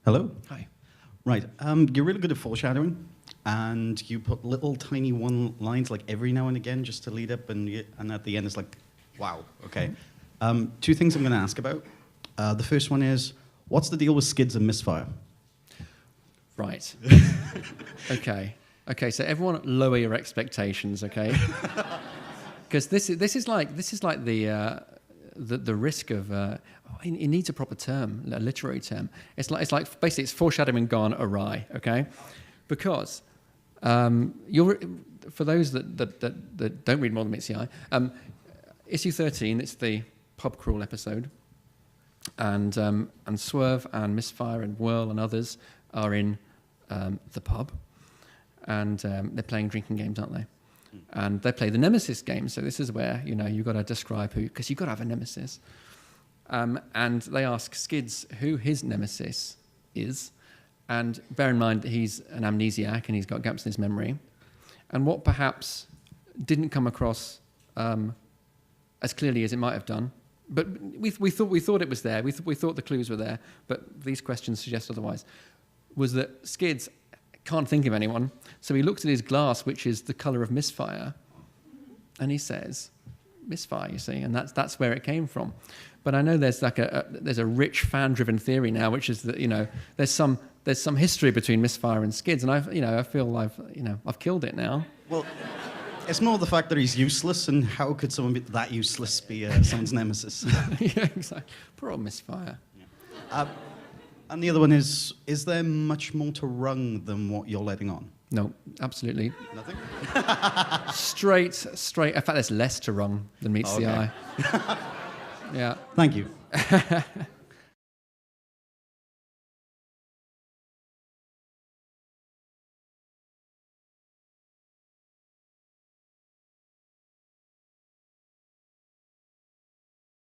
Hello. Hi. Right. You're really good at foreshadowing, and you put little tiny one lines like every now and again just to lead up, and at the end it's like, wow. Okay. Two things I'm going to ask about. The first one is, what's the deal with Skids and Misfire? Right. Okay. Okay. So everyone, lower your expectations. Okay. Because this is like the risk of. It needs a proper term, a literary term. It's like basically it's foreshadowing gone awry. Okay, because for those that don't read Modern Meets the Eye, issue 13. It's the pub crawl episode, and Swerve and Misfire and Whirl and others are in the pub, and they're playing drinking games, aren't they? And they play the Nemesis game. So this is where you've got to describe who, because you've got to have a Nemesis. And they ask Skids who his Nemesis is, and bear in mind that he's an amnesiac and he's got gaps in his memory. And what perhaps didn't come across as clearly as it might have done, but we thought it was there. We thought the clues were there, but these questions suggest otherwise. Was that Skids can't think of anyone, so he looks at his glass, which is the colour of Misfire, and he says, "Misfire," you see, and that's where it came from. But I know there's like there's a rich fan-driven theory now, which is that there's some history between Misfire and Skids, and I feel I've killed it now. Well, it's more the fact that he's useless, and how could someone be that useless be someone's nemesis? Yeah, exactly. Poor old Misfire. Yeah. And the other one is there much more to Rung than what you're letting on? No, absolutely. Nothing? Straight. In fact, there's less to Rung than meets the eye. Yeah. Thank you.